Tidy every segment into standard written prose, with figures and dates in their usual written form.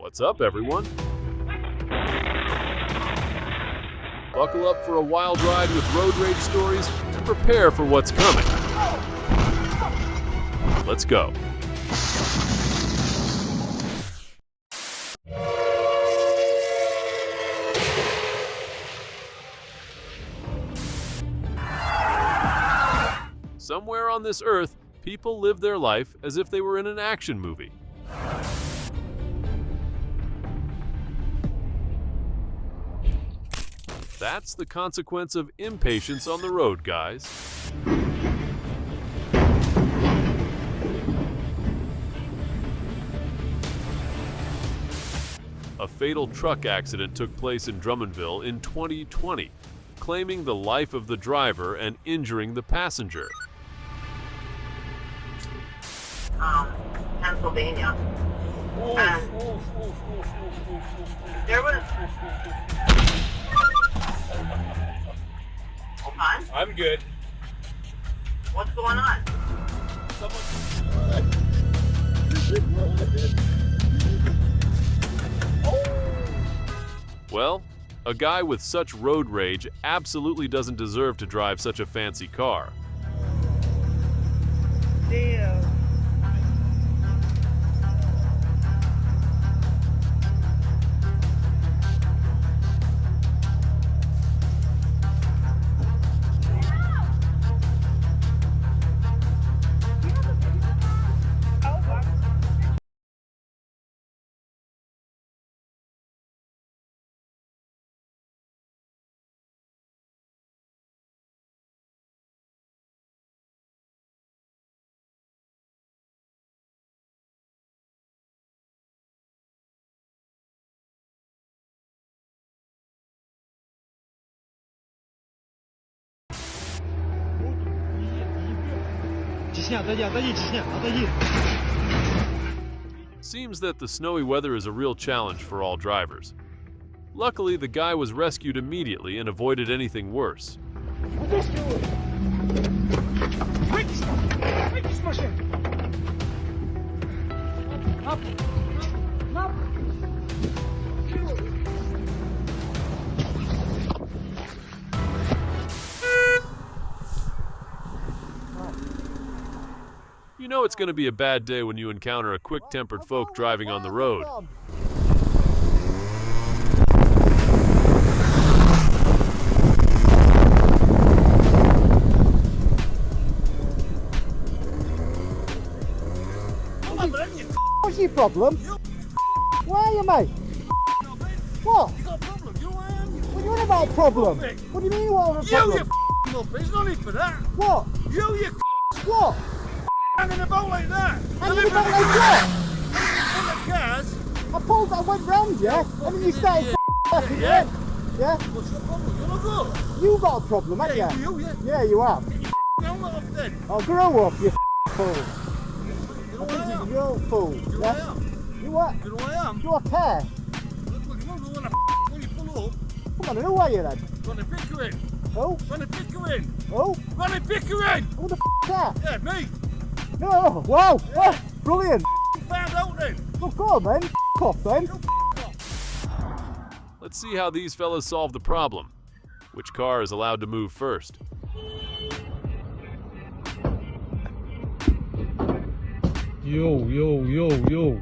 What's up, everyone? Buckle up for a wild ride with road rage stories and prepare for what's coming. Let's go. Somewhere on this earth, people live their life as if they were in an action movie. That's the consequence of impatience on the road, guys. A fatal truck accident took place in Drummondville in 2020, claiming the life of the driver and injuring the passenger. Pennsylvania. There was... Hold on. I'm good. What's going on? Well, a guy with such road rage absolutely doesn't deserve to drive such a fancy car. Damn. Seems that the snowy weather is a real challenge for all drivers. Luckily, the guy was rescued immediately and avoided anything worse. You know it's going to be a bad day when you encounter a quick-tempered folk driving on the road. What's your problem? Where are you, mate? What? You got a problem? You know where I am? What do you mean about a problem? What do you mean what a problem? You muppet, it's not need for that. What? You What? hanging about like that. Hanging about like what? On the cars. I went round, yeah? And then you started f***ing Yeah. Yeah? What's your problem? You're not good. You got a problem, haven't Yeah, you? you, yeah. Yeah, you have. Get your helmet off then. Oh, grow up, you fool. You know where I am? You're a fool. You know where I am? You what? You know where I am? You a care? Look, you won't go when you pull up. Come on, who are you then? Ronnie Pickering. Who? Ronnie Pickering. Who? Ronnie Pickering. Who the f*** that? Yeah, me. No, wow, oh, brilliant. Found out then. Look, go on then, f*** off then. Let's see how these fellas solve the problem. Which car is allowed to move first? Yo, yo, yo, yo,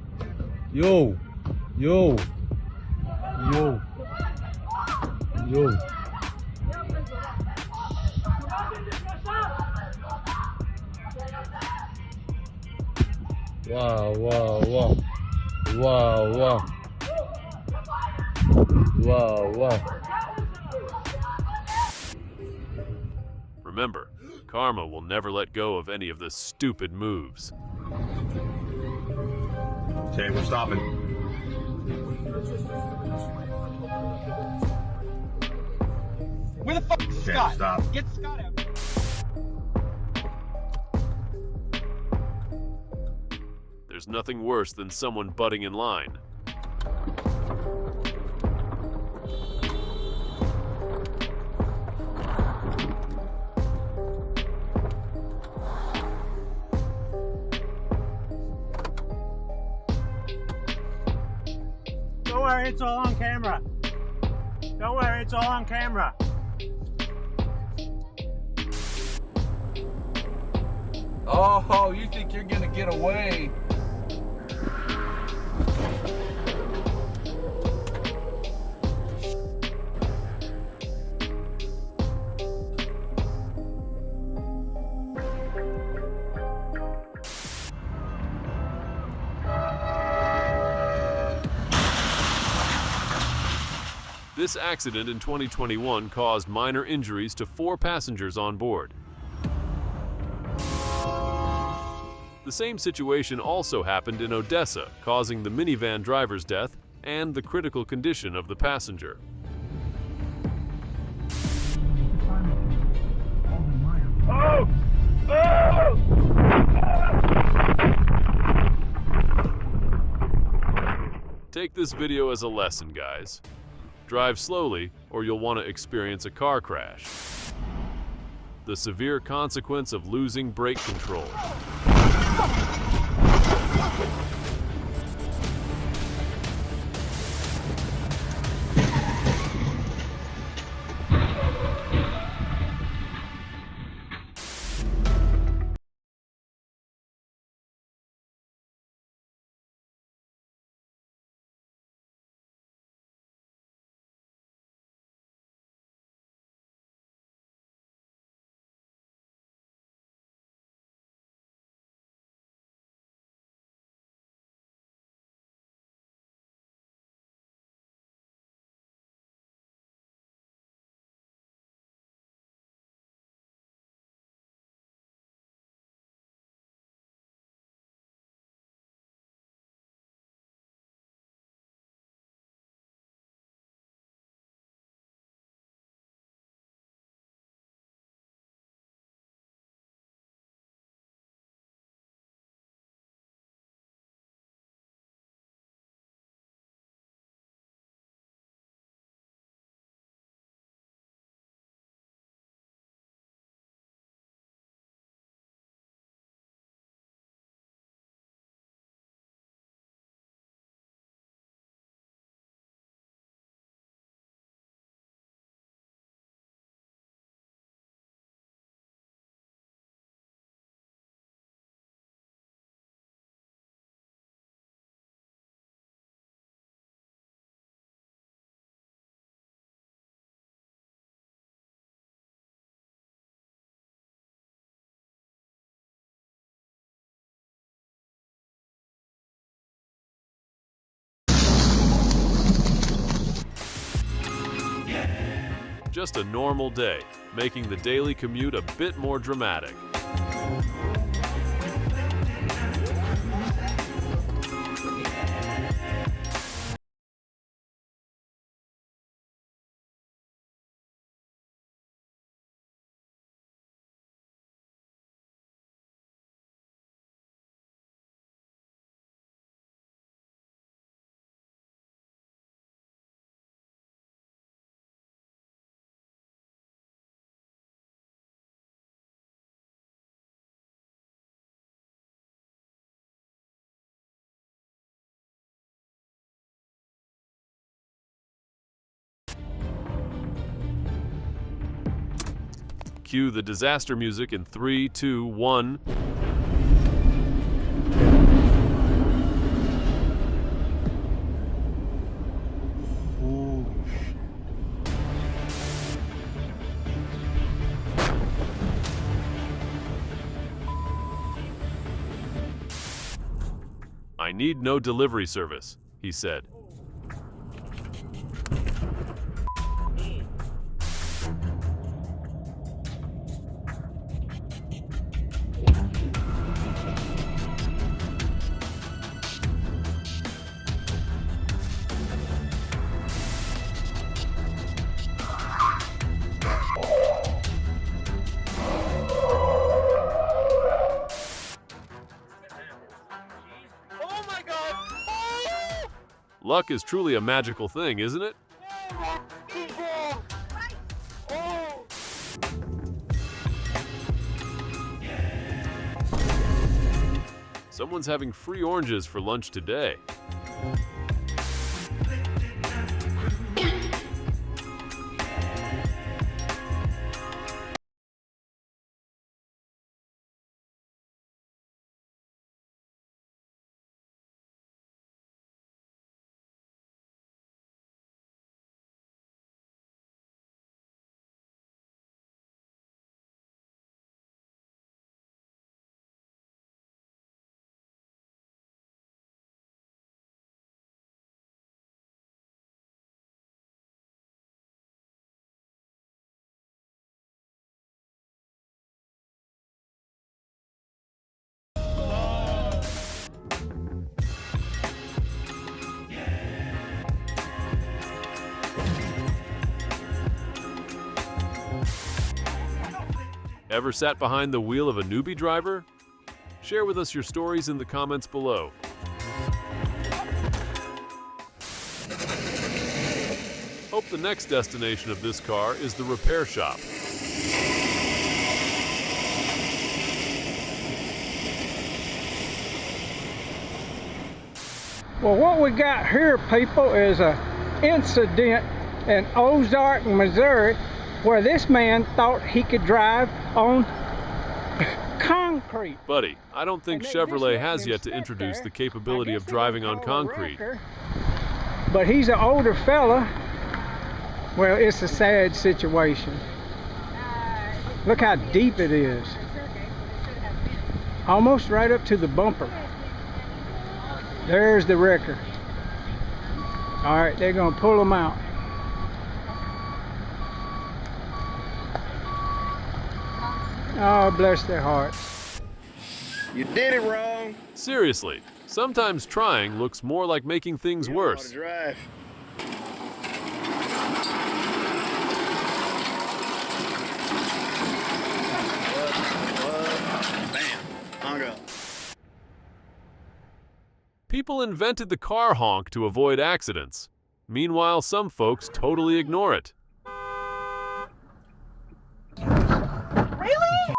yo, yo, yo, yo. Wow, wow, wow. Wow, wow. Wow, wow. Remember, karma will never let go of any of the stupid moves. Okay, we're stopping. Where the fuck is Okay, Scott? stop. Get Scott out. There's nothing worse than someone butting in line. Don't worry, it's all on camera. Don't worry, it's all on camera. Oh, you think you're gonna get away? This accident in 2021 caused minor injuries to 4 passengers on board. The same situation also happened in Odessa, causing the minivan driver's death and the critical condition of the passenger. Take this video as a lesson, guys. Drive slowly, or you'll want to experience a car crash. The severe consequence of losing brake control. Just a normal day, making the daily commute a bit more dramatic. Cue the disaster music in 3, 2, 1. I need no delivery service, he said. Luck is truly a magical thing, isn't it? Someone's having free oranges for lunch today. Ever sat behind the wheel of a newbie driver? Share with us your stories in the comments below. Hope the next destination of this car is the repair shop. Well, what we got here, people, is an incident in Ozark, Missouri, where this man thought he could drive on concrete. Buddy, I don't think And they Chevrolet just has let him yet to sit introduce there. the capability I of guess driving they on would call a concrete. wrecker. But he's an older fella. Well, it's a sad situation. Look how deep it is. Almost right up to the bumper. There's the wrecker. All right, they're gonna pull him out. Oh, bless their hearts. You did it wrong. Seriously, sometimes trying looks more like making things You don't know how worse. to drive. What? Bam. Hung up. People invented the car honk to avoid accidents. Meanwhile, some folks totally ignore it. Really?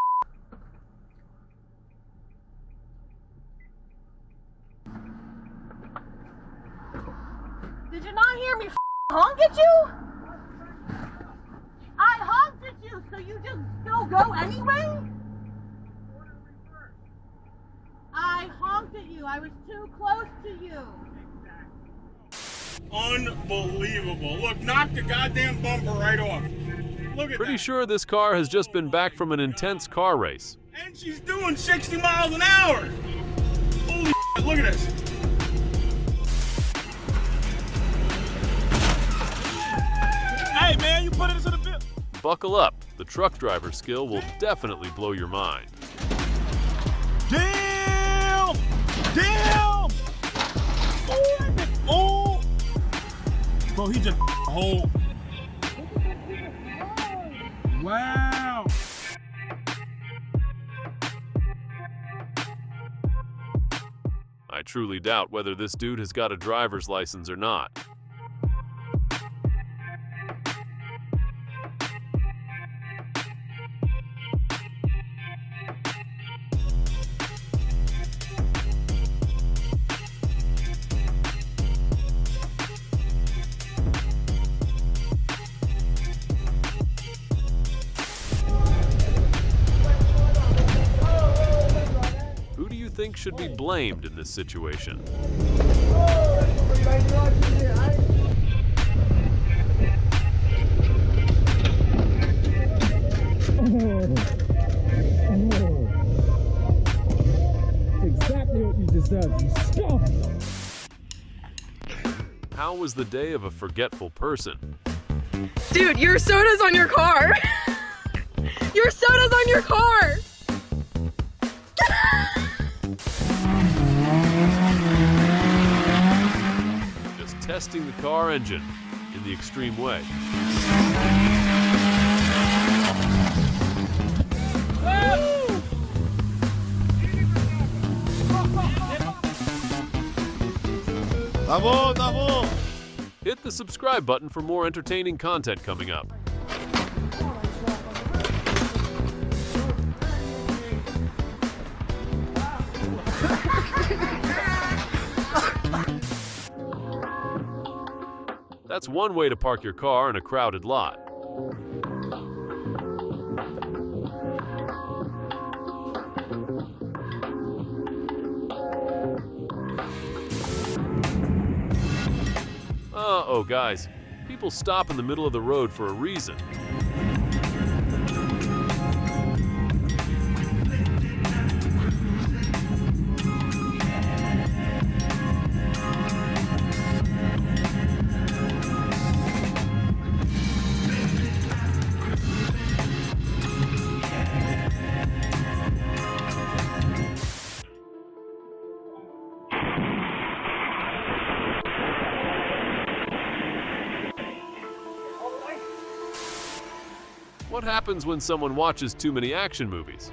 Did you not hear me honk at you? I honked at you, so you just still go anyway? I honked at you. I was too close to you. Unbelievable. Look, knock the goddamn bumper right off. Look at Pretty that. sure this car has just been back from an intense car race. And she's doing 60 miles an hour. Holy shit, look at this. Hey, man, you put it into the bill. Buckle up, the truck driver skill will definitely blow your mind. Damn! Damn! Oh! Bro, he just hold. Wow! I truly doubt whether this dude has got a driver's license or not. Who do you think should be blamed in this situation? Exactly what you deserve, you scum! How was the day of a forgetful person? Dude, your soda's on your car. Your soda's on your car. Just testing the car engine in the extreme way. Bravo, bravo. Hit the subscribe button for more entertaining content coming up. That's one way to park your car in a crowded lot. Uh-oh, guys. People stop in the middle of the road for a reason. What happens when someone watches too many action movies?